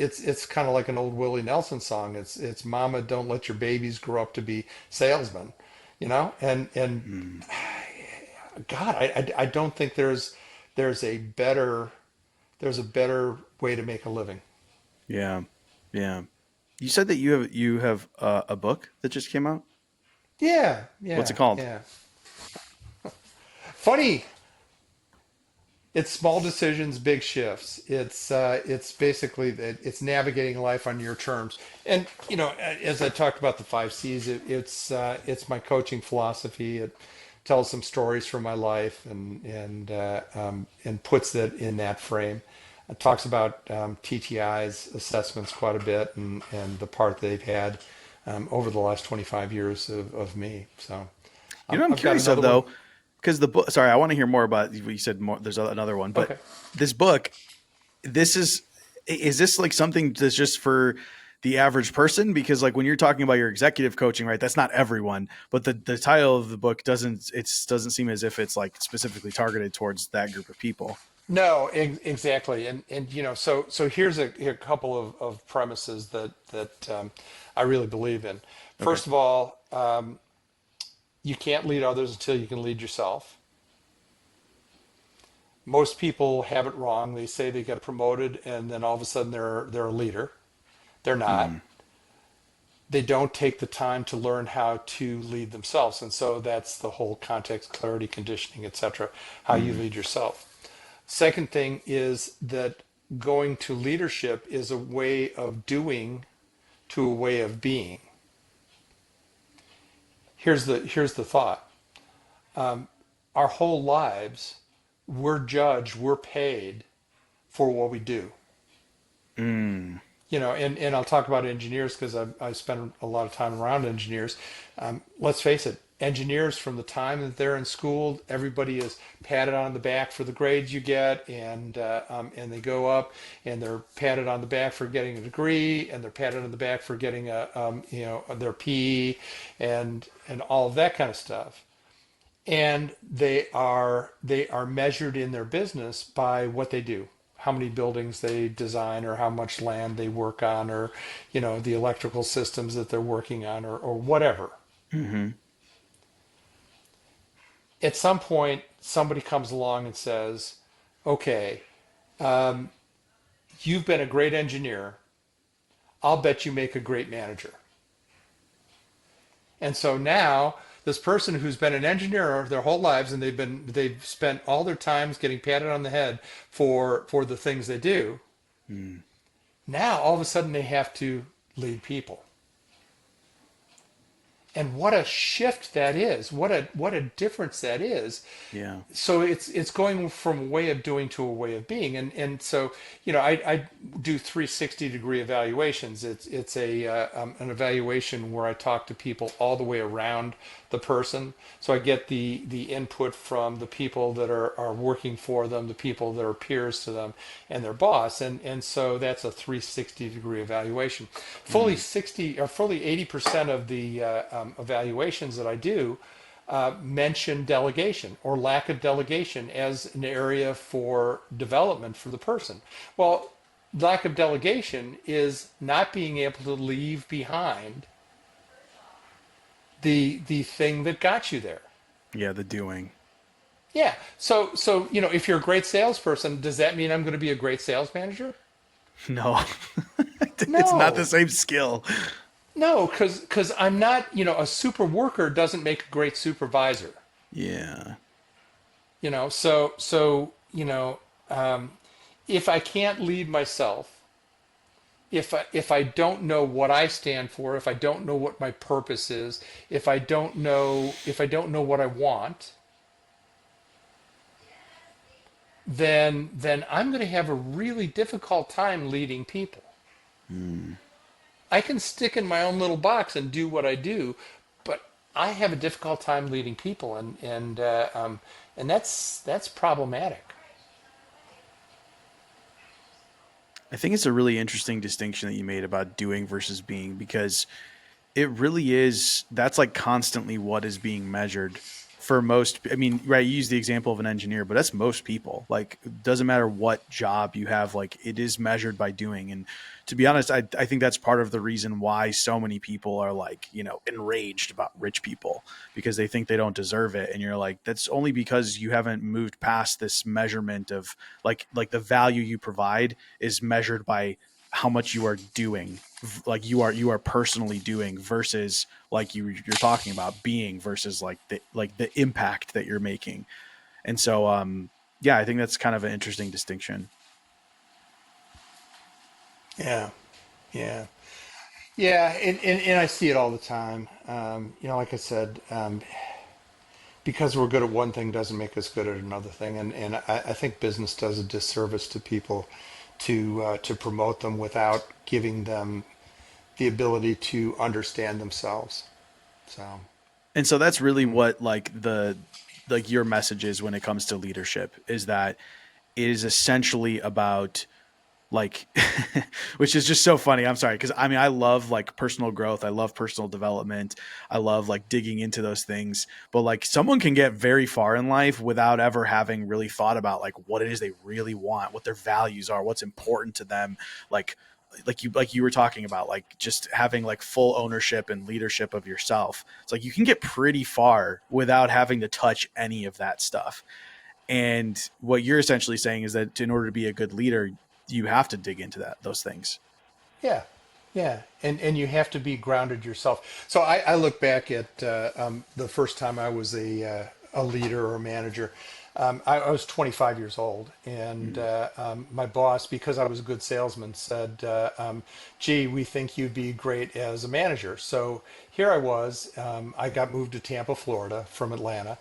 it's kind of like an old Willie Nelson song. It's Mama, don't let your babies grow up to be salesmen, and Mm. God, I don't think there's a better there's a better way to make a living. Yeah. Yeah. You said that you have a book that just came out. Yeah, What's it yeah, called? yeah. Funny. It's small decisions, big shifts. It's basically that it's navigating life on your terms. And as I talked about the 5 C's, it's my coaching philosophy. It tells some stories from my life and puts it in that frame. It talks about TTI's assessments quite a bit and the part they've had over the last 25 years of me. So You know, I'm I've got curious of another one. though, because the book. Sorry, I want to hear more about. You said more. There's another one, but Okay. this book. This is this like something that's just for the average person? Because like when you're talking about your executive coaching, right? That's not everyone. But the title of the book doesn't seem as if it's like specifically targeted towards that group of people. No, exactly, and so here's a couple of premises that I really believe in. Okay. First of all, you can't lead others until you can lead yourself. Most people have it wrong. They say they get promoted, and then all of a sudden they're a leader. They're not. Mm, They don't take the time to learn how to lead themselves, and so that's the whole context, clarity, conditioning, etc. How you mm, lead yourself. Second thing is that going to leadership is a way of doing to a way of being. Here's the thought. Our whole lives, we're judged, we're paid for what we do. mm, And I'll talk about engineers because I spend a lot of time around engineers. Let's face it, engineers from the time that they're in school, everybody is patted on the back for the grades you get, and they go up and they're patted on the back for getting a degree, and they're patted on the back for getting their PE, and all of that kind of stuff. And they are measured in their business by what they do, how many buildings they design, or how much land they work on, or the electrical systems that they're working on, or whatever. hmm. At some point somebody comes along and says, okay, um, you've been a great engineer, I'll bet you make a great manager. And so now this person who's been an engineer their whole lives, and they've spent all their times getting patted on the head for the things they do, Mm, now all of a sudden they have to lead people. And what a shift that is. What a difference that is. yeah. So it's going from a way of doing to a way of being, and so I do 360-degree evaluations. It's an evaluation where I talk to people all the way around the person, so I get the input from the people that are working for them, the people that are peers to them, and their boss, and so that's a 360-degree evaluation. Fully Mm, 60 or fully 80% of the evaluations that I do mention delegation or lack of delegation as an area for development for the person. Well, lack of delegation is not being able to leave behind the thing that got you there. yeah. The doing. Yeah. So if you're a great salesperson, does that mean I'm going to be a great sales manager? No, it's not the No. same skill. No, because I'm not, a super worker doesn't make a great supervisor. Yeah. So if I can't lead myself, if I don't know what I stand for, if I don't know what my purpose is, if I don't know what I want, then I'm going to have a really difficult time leading people. Mm. I can stick in my own little box and do what I do, but I have a difficult time leading people, and that's problematic. I think it's a really interesting distinction that you made about doing versus being because It really is. That's like constantly what is being measured for most. I mean, right? You use the example of an engineer, but that's most people. Like, it doesn't matter what job you have, like, it is measured by doing. And to be honest, I think that's part of the reason why so many people are like, enraged about rich people because they think they don't deserve it. And you're like, that's only because you haven't moved past this measurement of like the value you provide is measured by how much you are doing, like you are personally doing versus like you're talking about being versus like the impact that you're making. And so yeah, I think that's kind of an interesting distinction. Yeah, yeah, yeah, and I see it all the time. Like I said, because we're good at one thing doesn't make us good at another thing, and I think business does a disservice to people to promote them without giving them the ability to understand themselves. So, And so that's really mm, what like your message is when it comes to leadership, is that it is essentially about like which is just so funny. I'm sorry, because I mean I love like personal growth, I love personal development, I love like digging into those things, but like someone can get very far in life without ever having really thought about like what it is they really want, what their values are, what's important to them. like like you were talking about, like just having like full ownership and leadership of yourself. It's like you can get pretty far without having to touch any of that stuff. And what you're essentially saying is that in order to be a good leader, you have to dig into those things. yeah, yeah, and you have to be grounded yourself. So I look back at the first time I was a leader or a manager. I was 25 years old, and Mm. my boss, because I was a good salesman, said, "Gee, we think you'd be great as a manager." So here I was. I got moved to Tampa, Florida, from Atlanta,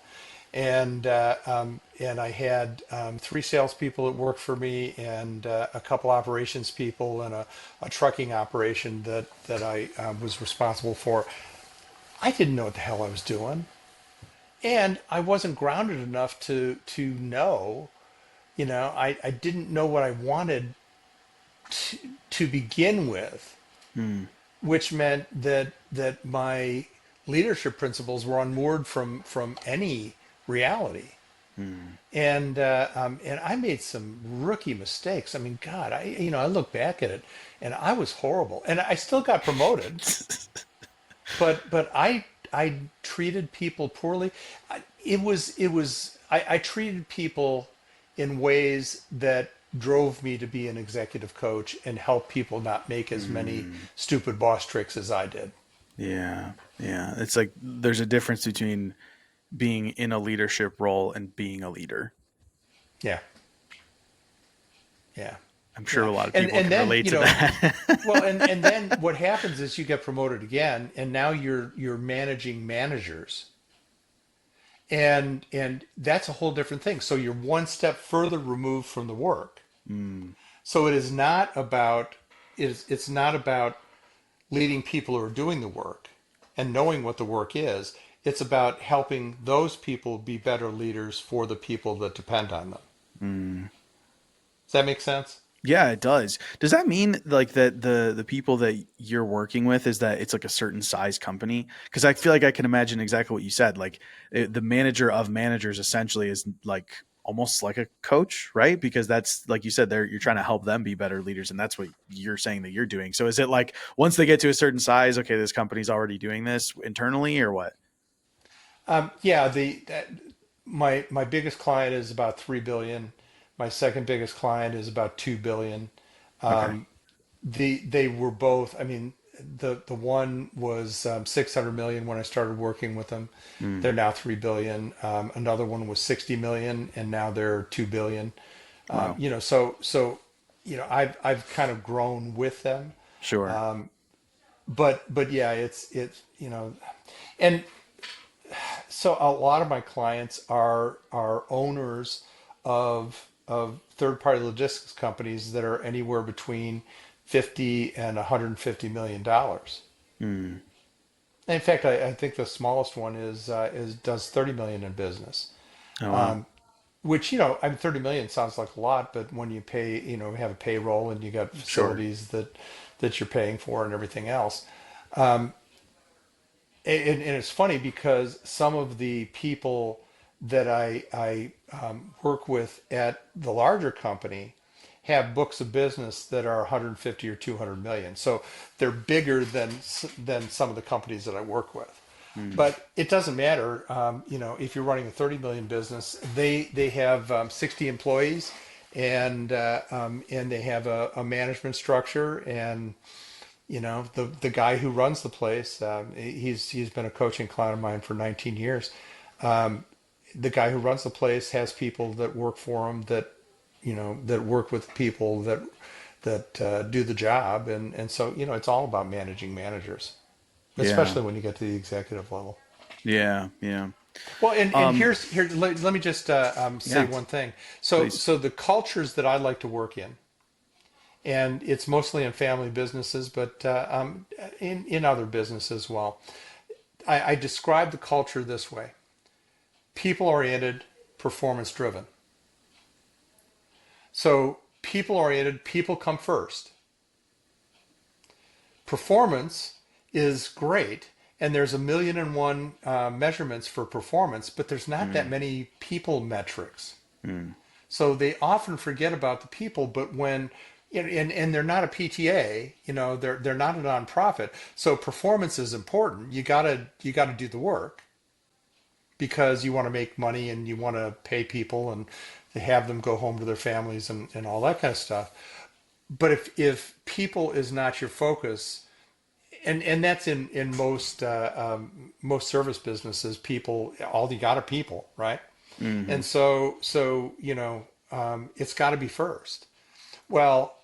and I had three salespeople that worked for me, and a couple operations people, and a trucking operation that I was responsible for. I didn't know what the hell I was doing, and I wasn't grounded enough to know. I didn't know what I wanted to, to begin with, Mm. which meant that my leadership principles were unmoored from any reality. Mm. And I made some rookie mistakes. I mean, God, I look back at it, and I was horrible. And I still got promoted, but I treated people poorly. I treated people in ways that drove me to be an executive coach and help people not make as many Mm. stupid boss tricks as I did. Yeah. Yeah. It's like there's a difference between being in a leadership role and being a leader. Yeah, yeah, I'm sure yeah. a lot of And people and can then relate to that. well, and then what happens is you get promoted again, and now you're managing managers, and that's a whole different thing. So you're one step further removed from the work. Mm. So it is not about it's not about leading people who are doing the work and knowing what the work is. It's about helping those people be better leaders for the people that depend on them. Mm. Does that make sense? Yeah, it does. Does that mean like that the people that you're working with, is that it's like a certain size company? Because I feel like I can imagine exactly what you said. Like the manager of managers essentially is like almost like a coach, right? Because that's like you said, you're trying to help them be better leaders, and that's what you're saying that you're doing. So is it like once they get to a certain size, okay, this company's already doing this internally, or what? Yeah, my biggest client is about 3 billion. My second biggest client is about 2 billion. Okay. They were both. I mean, the one was 600 million when I started working with them. Mm. They're now 3 billion. Another one was 60 million, and now they're 2 billion. Wow. I've kind of grown with them, Sure. but yeah, it's and so a lot of my clients are owners of third party logistics companies that are anywhere between 50 and 150 million dollars. Mm. In fact, I think the smallest one is does 30 million in business. Oh wow. Which, I mean, 30 million sounds like a lot, but when you pay, have a payroll and you got Sure. facilities that you're paying for and everything else, And it's funny because some of the people that I work with at the larger company have books of business that are 150 or 200 million. So they're bigger than some of the companies that I work with. Mm. But it doesn't matter. If you're running a 30 million business, they have 60 employees, and they have a management structure, and the guy who runs the place, he's been a coaching client of mine for 19 years. The guy who runs the place has people that work for him that work with people that do the job, and so it's all about managing managers, Yeah. especially when you get to the executive level. Yeah. Yeah. Well, and Um, let me just say yeah, one thing. So please. so the cultures that I like to work in, and it's mostly in family businesses, but in other businesses as well. I describe the culture this way: people oriented, performance driven. So people oriented, people come first. Performance is great, and there's a million and one measurements for performance, but there's not that Mm. many people metrics. Mm. So they often forget about the people, but and they're not a PTA, they're not a nonprofit. So performance is important. You gotta do the work because you want to make money and you want to pay people and have them go home to their families and all that kind of stuff. But if people is not your focus, and that's in most service businesses, people, all you got are people, right? Hmm. And so it's got to be first. Well,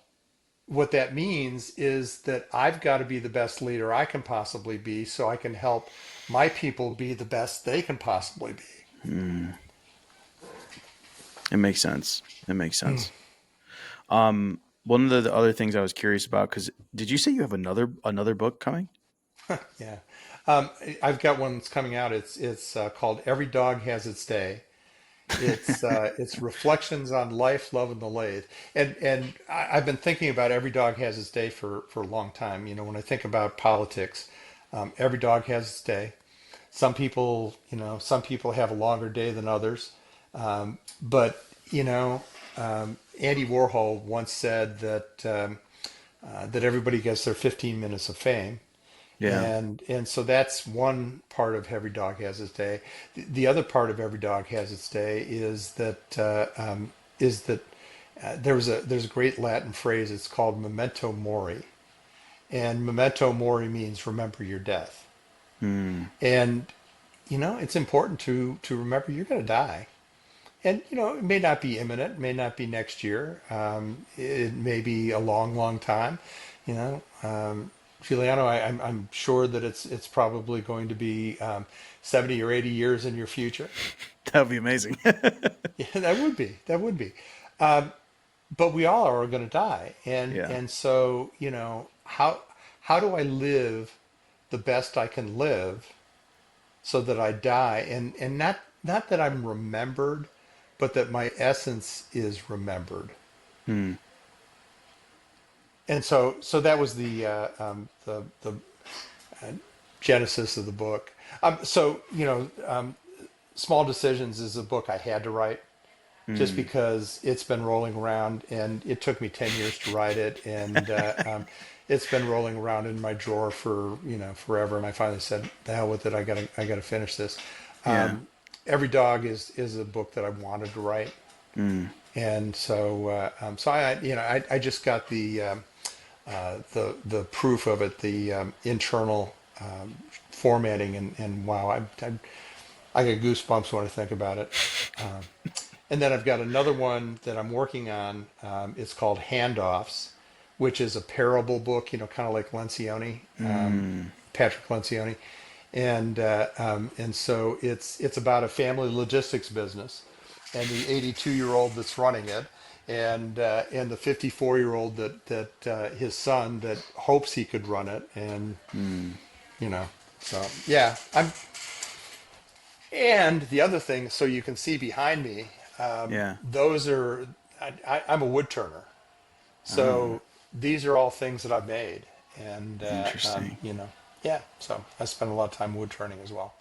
what that means is that I've got to be the best leader I can possibly be so I can help my people be the best they can possibly be. Mm. It makes sense. It makes sense. One of the other things I was curious about, because did you say you have another book coming? Yeah. Um, I've got one that's coming out. It's called Every Dog Has Its Day. It's reflections on life, love, and the lathe. And I've been thinking about Every Dog Has Its Day for a long time. When I think about politics, every dog has its day. Some people have a longer day than others. But Andy Warhol once said that everybody gets their 15 minutes of fame. Yeah. And so that's one part of Every Dog Has Its Day. The other part of Every Dog Has Its Day is that there's a great Latin phrase. It's called memento mori, and memento mori means remember your death. Mm. And it's important to remember you're going to die. And it may not be imminent, it may not be next year. It may be a long, long time. You know, Giuliano, I'm sure that it's probably going to be 70 or 80 years in your future. That would be amazing. Yeah, that would be. Um, but we all are going to die, and Yeah. and so how do I live the best I can live so that I die, and not that I'm remembered, but that my essence is remembered. Mm. And so that was the uh, genesis of the book. Small Decisions is a book I had to write just Mm. because it's been rolling around, and it took me 10 years to write it, and it's been rolling around in my drawer for forever, and I finally said, the hell with it, I gotta finish this. Yeah. Every Dog is a book that I wanted to write, Mm. and so I just got the proof of it, the internal formatting, and wow, I get goosebumps when I think about it. Um, and then I've got another one that I'm working on. It's called Handoffs, which is a parable book, kind of like Lencioni, Mm. Patrick Lencioni, and so it's about a family logistics business, and the 82-year-old that's running it, and the 54-year-old that his son that hopes he could run it, and Mm. you know, so yeah, and the other thing, so you can see behind me, Yeah. those are I'm a wood turner, Oh, so these are all things that I've made, and interesting. Yeah, so I spend a lot of time wood turning as well.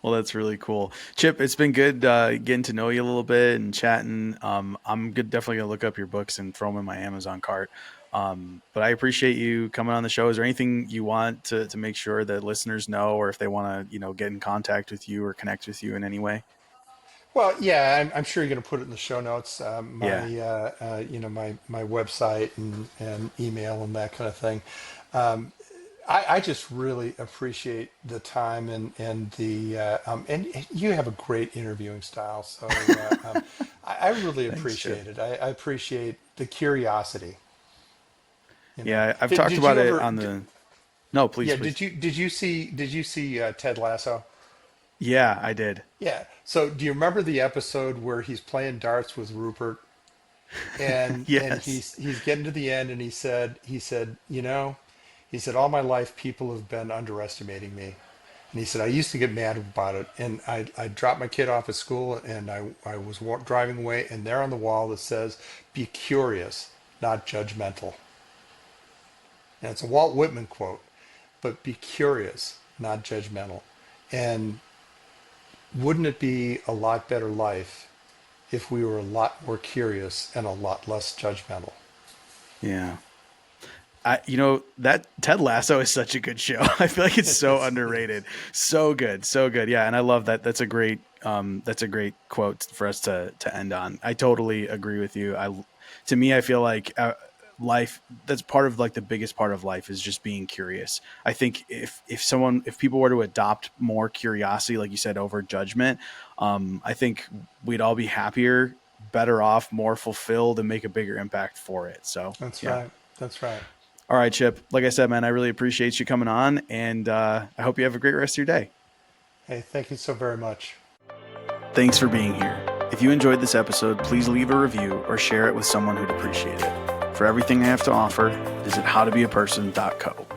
Well, that's really cool. Chip, it's been good getting to know you a little bit and chatting. I'm good, definitely going to look up your books and throw them in my Amazon cart. But I appreciate you coming on the show. Is there anything you want to make sure that listeners know, or if they want to, get in contact with you or connect with you in any way? Well, yeah, I'm sure you're going to put it in the show notes. Yeah. My website and email and that kind of thing. I just really appreciate the time and the and you have a great interviewing style. So I really Thanks, Chip. appreciate it. I appreciate the curiosity. You know, Yeah, I've did, talked did about you it ever? on the. No, please, Yeah, please. did you see Ted Lasso? Yeah, I did. Yeah. So do you remember the episode where he's playing darts with Rupert and Yes. he's getting to the end and he said all my life people have been underestimating me. And he said, I used to get mad about it. And I dropped my kid off at school and I was driving away and there on the wall it says, be curious, not judgmental. And it's a Walt Whitman quote, but be curious, not judgmental. And wouldn't it be a lot better life if we were a lot more curious and a lot less judgmental? Yeah. That Ted Lasso is such a good show. I feel like it's It so is. It is. underrated. So good, so good. Yeah, and I love that. That's a great quote for us to end on. I totally agree with you. To me, I feel like life. That's part of like the biggest part of life is just being curious. I think if people were to adopt more curiosity, like you said, over judgment, I think we'd all be happier, better off, more fulfilled, and make a bigger impact for it. So That's yeah. right. That's right. All right, Chip. Like I said, man, I really appreciate you coming on, and I hope you have a great rest of your day. Hey, thank you so very much. Thanks for being here. If you enjoyed this episode, please leave a review or share it with someone who'd appreciate it. For everything I have to offer, visit howtobeaperson.co.